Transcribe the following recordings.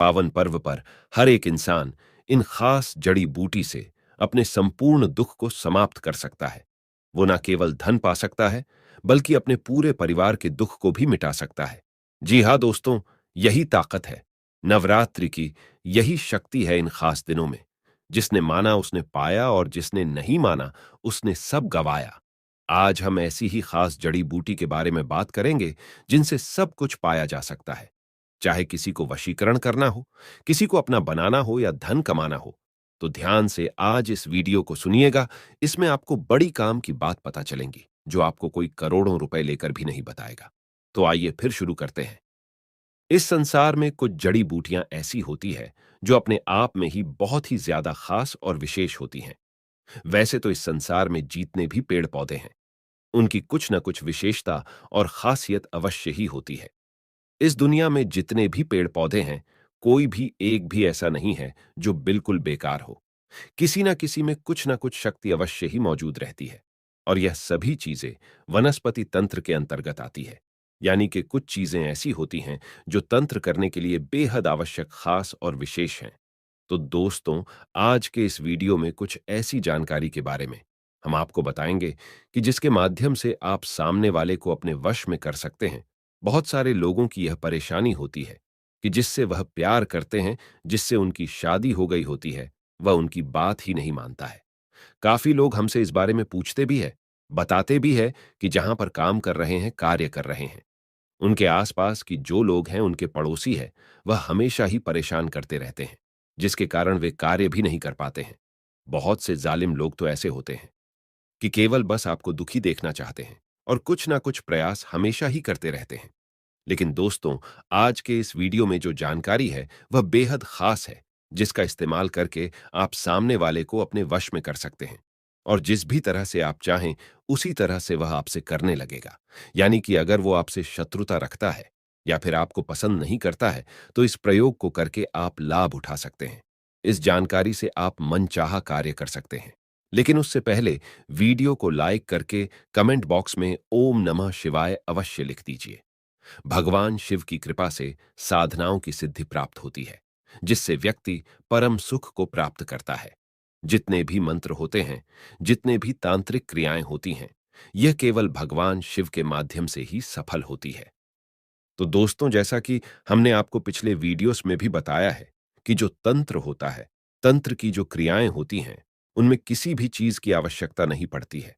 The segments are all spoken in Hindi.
पावन पर्व पर हर एक इंसान इन खास जड़ी बूटी से अपने संपूर्ण दुख को समाप्त कर सकता है। वो न केवल धन पा सकता है, बल्कि अपने पूरे परिवार के दुख को भी मिटा सकता है। जी हाँ दोस्तों, यही ताकत है नवरात्रि की। यही शक्ति है इन खास दिनों में। जिसने माना उसने पाया, और जिसने नहीं माना उसने सब गवाया। आज हम ऐसी ही खास जड़ी बूटी के बारे में बात करेंगे जिनसे सब कुछ पाया जा सकता है। चाहे किसी को वशीकरण करना हो, किसी को अपना बनाना हो, या धन कमाना हो, तो ध्यान से आज इस वीडियो को सुनिएगा। इसमें आपको बड़ी काम की बात पता चलेंगी, जो आपको कोई करोड़ों रुपए लेकर भी नहीं बताएगा। तो आइए फिर शुरू करते हैं। इस संसार में कुछ जड़ी बूटियां ऐसी होती है जो अपने आप में ही बहुत ही ज्यादा खास और विशेष होती हैं। वैसे तो इस संसार में जितने भी पेड़ पौधे हैं, उनकी कुछ न कुछ विशेषता और खासियत अवश्य ही होती है। इस दुनिया में जितने भी पेड़ पौधे हैं, कोई भी एक भी ऐसा नहीं है जो बिल्कुल बेकार हो। किसी न किसी में कुछ न कुछ शक्ति अवश्य ही मौजूद रहती है। और यह सभी चीजें वनस्पति तंत्र के अंतर्गत आती है। यानी कि कुछ चीजें ऐसी होती हैं जो तंत्र करने के लिए बेहद आवश्यक, खास और विशेष हैं। तो दोस्तों, आज के इस वीडियो में कुछ ऐसी जानकारी के बारे में हम आपको बताएंगे कि जिसके माध्यम से आप सामने वाले को अपने वश में कर सकते हैं। बहुत सारे लोगों की यह परेशानी होती है कि जिससे वह प्यार करते हैं, जिससे उनकी शादी हो गई होती है, वह उनकी बात ही नहीं मानता है। काफी लोग हमसे इस बारे में पूछते भी है, बताते भी है कि जहां पर काम कर रहे हैं, कार्य कर रहे हैं, उनके आसपास की जो लोग हैं, उनके पड़ोसी है, वह हमेशा ही परेशान करते रहते हैं, जिसके कारण वे कार्य भी नहीं कर पाते हैं। बहुत से जालिम लोग तो ऐसे होते हैं कि केवल बस आपको दुखी देखना चाहते हैं, और कुछ ना कुछ प्रयास हमेशा ही करते रहते हैं। लेकिन दोस्तों, आज के इस वीडियो में जो जानकारी है वह बेहद खास है, जिसका इस्तेमाल करके आप सामने वाले को अपने वश में कर सकते हैं। और जिस भी तरह से आप चाहें, उसी तरह से वह आपसे करने लगेगा। यानी कि अगर वो आपसे शत्रुता रखता है या फिर आपको पसंद नहीं करता है, तो इस प्रयोग को करके आप लाभ उठा सकते हैं। इस जानकारी से आप मनचाहा कार्य कर सकते हैं। लेकिन उससे पहले वीडियो को लाइक करके कमेंट बॉक्स में ओम नमः शिवाय अवश्य लिख दीजिए। भगवान शिव की कृपा से साधनाओं की सिद्धि प्राप्त होती है, जिससे व्यक्ति परम सुख को प्राप्त करता है। जितने भी मंत्र होते हैं, जितने भी तांत्रिक क्रियाएं होती हैं, यह केवल भगवान शिव के माध्यम से ही सफल होती है। तो दोस्तों, जैसा कि हमने आपको पिछले वीडियोस में भी बताया है कि जो तंत्र होता है, तंत्र की जो क्रियाएं होती हैं, उनमें किसी भी चीज की आवश्यकता नहीं पड़ती है।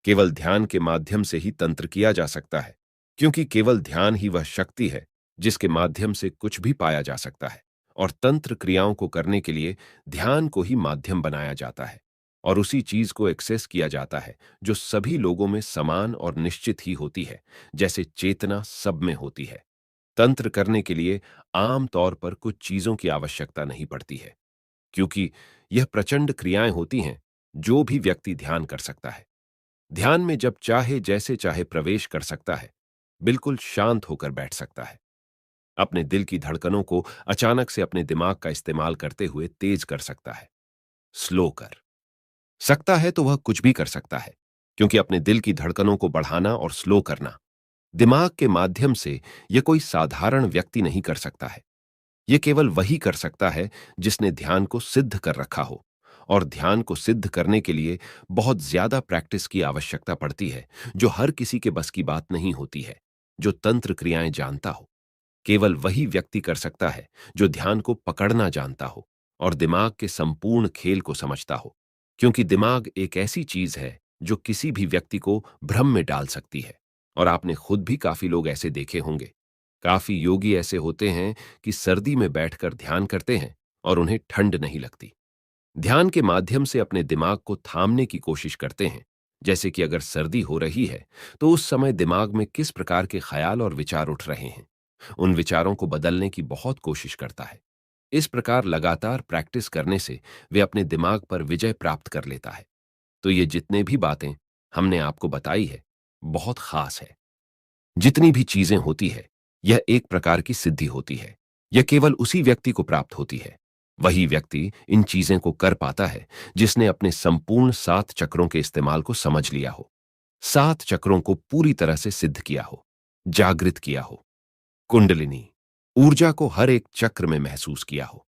केवल ध्यान के माध्यम से ही तंत्र किया जा सकता है, क्योंकि केवल ध्यान ही वह शक्ति है जिसके माध्यम से कुछ भी पाया जा सकता है। और तंत्र क्रियाओं को करने के लिए ध्यान को ही माध्यम बनाया जाता है, और उसी चीज को एक्सेस किया जाता है जो सभी लोगों में समान और निश्चित ही होती है, जैसे चेतना सब में होती है। तंत्र करने के लिए आम तौर पर कुछ चीजों की आवश्यकता नहीं पड़ती है, क्योंकि यह प्रचंड क्रियाएं होती हैं जो भी व्यक्ति ध्यान कर सकता है। ध्यान में जब चाहे जैसे चाहे प्रवेश कर सकता है, बिल्कुल शांत होकर बैठ सकता है। अपने दिल की धड़कनों को अचानक से अपने दिमाग का इस्तेमाल करते हुए तेज कर सकता है, स्लो कर सकता है, तो वह कुछ भी कर सकता है। क्योंकि अपने दिल की धड़कनों को बढ़ाना और स्लो करना दिमाग के माध्यम से यह कोई साधारण व्यक्ति नहीं कर सकता है। यह केवल वही कर सकता है जिसने ध्यान को सिद्ध कर रखा हो। और ध्यान को सिद्ध करने के लिए बहुत ज्यादा प्रैक्टिस की आवश्यकता पड़ती है, जो हर किसी के बस की बात नहीं होती है। जो तंत्र क्रियाएं जानता हो, केवल वही व्यक्ति कर सकता है जो ध्यान को पकड़ना जानता हो और दिमाग के संपूर्ण खेल को समझता हो। क्योंकि दिमाग एक ऐसी चीज है जो किसी भी व्यक्ति को भ्रम में डाल सकती है। और आपने खुद भी काफी लोग ऐसे देखे होंगे। काफी योगी ऐसे होते हैं कि सर्दी में बैठकर ध्यान करते हैं और उन्हें ठंड नहीं लगती। ध्यान के माध्यम से अपने दिमाग को थामने की कोशिश करते हैं। जैसे कि अगर सर्दी हो रही है, तो उस समय दिमाग में किस प्रकार के ख्याल और विचार उठ रहे हैं, उन विचारों को बदलने की बहुत कोशिश करता है। इस प्रकार लगातार प्रैक्टिस करने से वे अपने दिमाग पर विजय प्राप्त कर लेता है। तो ये जितने भी बातें हमने आपको बताई है, बहुत खास है। जितनी भी चीजें होती है, यह एक प्रकार की सिद्धि होती है। यह केवल उसी व्यक्ति को प्राप्त होती है। वही व्यक्ति इन चीजें को कर पाता है जिसने अपने संपूर्ण 7 चक्रों के इस्तेमाल को समझ लिया हो, 7 चक्रों को पूरी तरह से सिद्ध किया हो, जागृत किया हो। कुंडलिनी, ऊर्जा को हर एक चक्र में महसूस किया हो।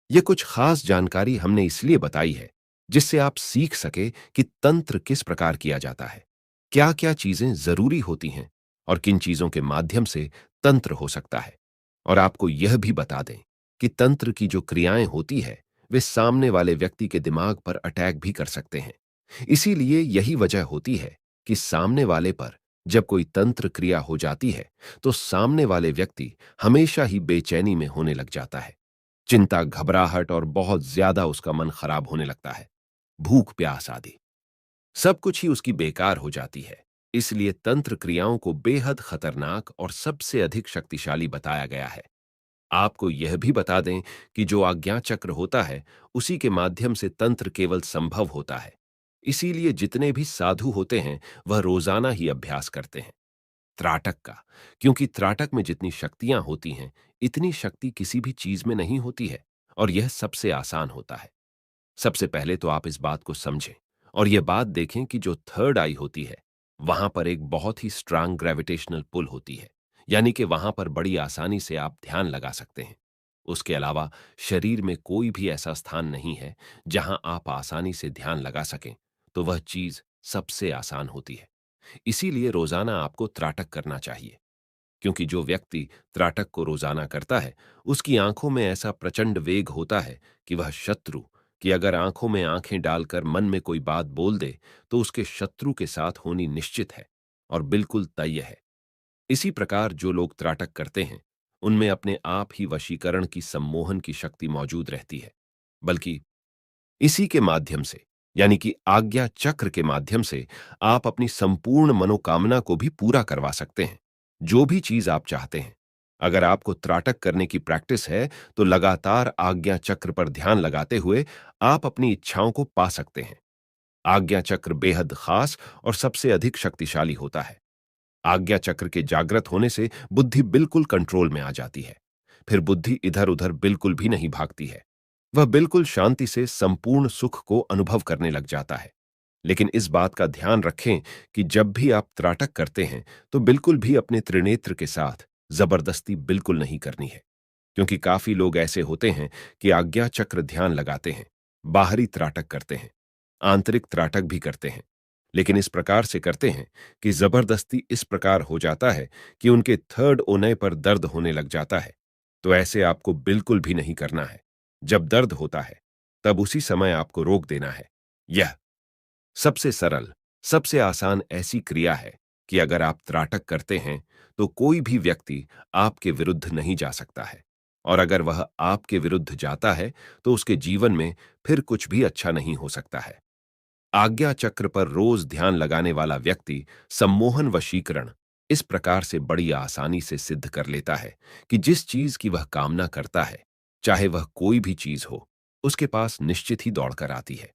ये कुछ खास जानकारी हमने इसलिए बताई है जिससे आप सीख सके कि तंत्र किस प्रकार किया जाता है, क्या क्या चीजें जरूरी होती हैं और किन चीजों के माध्यम से तंत्र हो सकता है। और आपको यह भी बता दें कि तंत्र की जो क्रियाएं होती है वे सामने वाले व्यक्ति के दिमाग पर अटैक भी कर सकते हैं। इसीलिए यही वजह होती है कि सामने वाले पर जब कोई तंत्र क्रिया हो जाती है तो सामने वाले व्यक्ति हमेशा ही बेचैनी में होने लग जाता है। चिंता, घबराहट और बहुत ज्यादा उसका मन खराब होने लगता है। भूख प्यास आदि सब कुछ ही उसकी बेकार हो जाती है। इसलिए तंत्र क्रियाओं को बेहद खतरनाक और सबसे अधिक शक्तिशाली बताया गया है। आपको यह भी बता दें कि जो आज्ञा चक्र होता है उसी के माध्यम से तंत्र केवल संभव होता है। इसीलिए जितने भी साधु होते हैं वह रोजाना ही अभ्यास करते हैं त्राटक का, क्योंकि त्राटक में जितनी शक्तियां होती हैं इतनी शक्ति किसी भी चीज में नहीं होती है और यह सबसे आसान होता है। सबसे पहले तो आप इस बात को समझें और यह बात देखें कि जो थर्ड आई होती है वहां पर एक बहुत ही स्ट्रांग ग्रेविटेशनल पुल होती है, यानी कि वहां पर बड़ी आसानी से आप ध्यान लगा सकते हैं। उसके अलावा शरीर में कोई भी ऐसा स्थान नहीं है जहां आप आसानी से ध्यान लगा सकें, तो वह चीज सबसे आसान होती है। इसीलिए रोजाना आपको त्राटक करना चाहिए, क्योंकि जो व्यक्ति त्राटक को रोजाना करता है उसकी आंखों में ऐसा प्रचंड वेग होता है कि वह शत्रु कि अगर आंखों में आंखें डालकर मन में कोई बात बोल दे तो उसके शत्रु के साथ होनी निश्चित है और बिल्कुल तय है। इसी प्रकार जो लोग त्राटक करते हैं उनमें अपने आप ही वशीकरण की सम्मोहन की शक्ति मौजूद रहती है। बल्कि इसी के माध्यम से, यानी कि आज्ञा चक्र के माध्यम से, आप अपनी संपूर्ण मनोकामना को भी पूरा करवा सकते हैं, जो भी चीज आप चाहते हैं। अगर आपको त्राटक करने की प्रैक्टिस है तो लगातार आज्ञा चक्र पर ध्यान लगाते हुए आप अपनी इच्छाओं को पा सकते हैं। आज्ञा चक्र बेहद खास और सबसे अधिक शक्तिशाली होता है। आज्ञा चक्र के जागृत होने से बुद्धि बिल्कुल कंट्रोल में आ जाती है। फिर बुद्धि इधर उधर बिल्कुल भी नहीं भागती है। वह बिल्कुल शांति से संपूर्ण सुख को अनुभव करने लग जाता है। लेकिन इस बात का ध्यान रखें कि जब भी आप त्राटक करते हैं तो बिल्कुल भी अपने त्रिनेत्र के साथ जबरदस्ती बिल्कुल नहीं करनी है, क्योंकि काफी लोग ऐसे होते हैं कि आज्ञा चक्र ध्यान लगाते हैं, बाहरी त्राटक करते हैं, आंतरिक त्राटक भी करते हैं, लेकिन इस प्रकार से करते हैं कि जबरदस्ती इस प्रकार हो जाता है कि उनके थर्ड ओनय पर दर्द होने लग जाता है। तो ऐसे आपको बिल्कुल भी नहीं करना है। जब दर्द होता है तब उसी समय आपको रोक देना है। यह सबसे सरल, सबसे आसान ऐसी क्रिया है कि अगर आप त्राटक करते हैं तो कोई भी व्यक्ति आपके विरुद्ध नहीं जा सकता है, और अगर वह आपके विरुद्ध जाता है तो उसके जीवन में फिर कुछ भी अच्छा नहीं हो सकता है। आज्ञा चक्र पर रोज ध्यान लगाने वाला व्यक्ति सम्मोहन वशीकरण इस प्रकार से बड़ी आसानी से सिद्ध कर लेता है कि जिस चीज की वह कामना करता है, चाहे वह कोई भी चीज हो, उसके पास निश्चित ही दौड़कर आती है।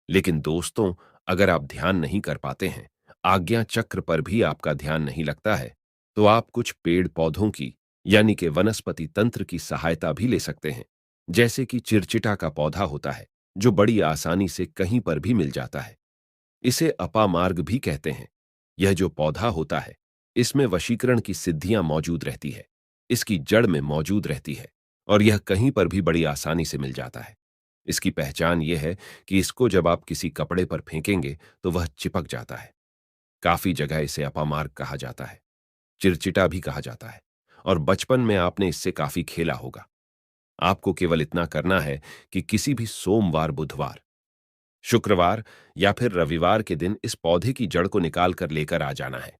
लेकिन दोस्तों, अगर आप ध्यान नहीं कर पाते हैं, आज्ञा चक्र पर भी आपका ध्यान नहीं लगता है, तो आप कुछ पेड़ पौधों की, यानी कि वनस्पति तंत्र की सहायता भी ले सकते हैं। जैसे कि चिरचिटा का पौधा होता है जो बड़ी आसानी से कहीं पर भी मिल जाता है। इसे अपामार्ग भी कहते हैं। यह जो पौधा होता है इसमें वशीकरण की सिद्धियां मौजूद रहती है, इसकी जड़ में मौजूद रहती है और यह कहीं पर भी बड़ी आसानी से मिल जाता है। इसकी पहचान यह है कि इसको जब आप किसी कपड़े पर फेंकेंगे तो वह चिपक जाता है। काफी जगह इसे अपामार्ग कहा जाता है, चिरचिटा भी कहा जाता है, और बचपन में आपने इससे काफी खेला होगा। आपको केवल इतना करना है कि किसी भी सोमवार, बुधवार, शुक्रवार या फिर रविवार के दिन इस पौधे की जड़ को निकाल कर लेकर आ जाना है।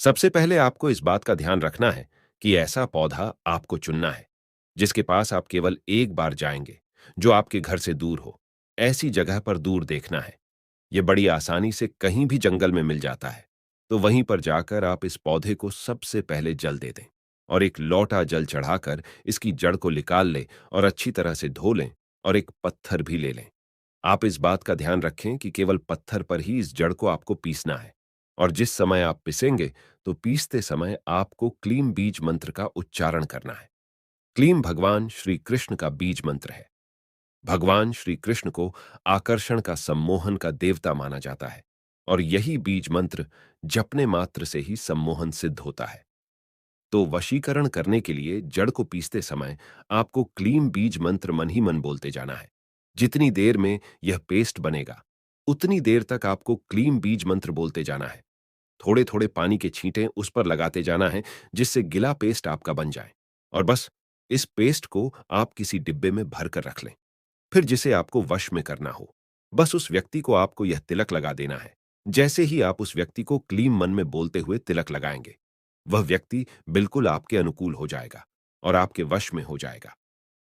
सबसे पहले आपको इस बात का ध्यान रखना है कि ऐसा पौधा आपको चुनना है जिसके पास आप केवल एक बार जाएंगे, जो आपके घर से दूर हो। ऐसी जगह पर दूर देखना है। यह बड़ी आसानी से कहीं भी जंगल में मिल जाता है। तो वहीं पर जाकर आप इस पौधे को सबसे पहले जल दे दें और एक लोटा जल चढ़ाकर इसकी जड़ को निकाल लें और अच्छी तरह से धो लें, और एक पत्थर भी ले लें। आप इस बात का ध्यान रखें कि केवल पत्थर पर ही इस जड़ को आपको पीसना है, और जिस समय आप पिसेंगे तो पीसते समय आपको क्लीम बीज मंत्र का उच्चारण करना है। क्लीम भगवान श्री कृष्ण का बीज मंत्र है। भगवान श्री कृष्ण को आकर्षण का, सम्मोहन का देवता माना जाता है, और यही बीज मंत्र जपने मात्र से ही सम्मोहन सिद्ध होता है। तो वशीकरण करने के लिए जड़ को पीसते समय आपको क्लीम बीज मंत्र मन ही मन बोलते जाना है। जितनी देर में यह पेस्ट बनेगा, उतनी देर तक आपको क्लीम बीज मंत्र बोलते जाना है। थोड़े थोड़े पानी के छींटे उस पर लगाते जाना है, जिससे गिला पेस्ट आपका बन जाए। और बस इस पेस्ट को आप किसी डिब्बे में भर कर रख लें। फिर जिसे आपको वश में करना हो, बस उस व्यक्ति को आपको यह तिलक लगा देना है। जैसे ही आप उस व्यक्ति को क्लीम मन में बोलते हुए तिलक लगाएंगे, वह व्यक्ति बिल्कुल आपके अनुकूल हो जाएगा और आपके वश में हो जाएगा।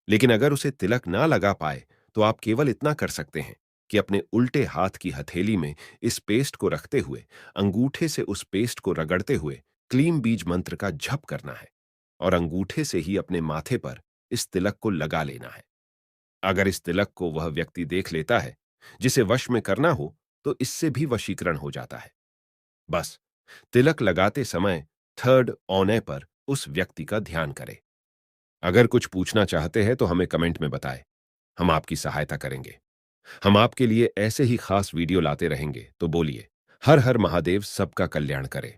लेकिन अगर उसे तिलक ना लगा पाए, तो आप केवल इतना कर सकते हैं कि अपने उल्टे हाथ की हथेली में इस पेस्ट को रखते हुए अंगूठे से उस पेस्ट को रगड़ते हुए क्लीम बीज मंत्र का जप करना है और अंगूठे से ही अपने माथे पर इस तिलक को लगा लेना है। अगर इस तिलक को वह व्यक्ति देख लेता है जिसे वश में करना हो, तो इससे भी वशीकरण हो जाता है। बस तिलक लगाते समय थर्ड औने पर उस व्यक्ति का ध्यान करें। अगर कुछ पूछना चाहते हैं तो हमें कमेंट में बताएं। हम आपकी सहायता करेंगे। हम आपके लिए ऐसे ही खास वीडियो लाते रहेंगे। तो बोलिए, हर हर महादेव सबका कल्याण करे।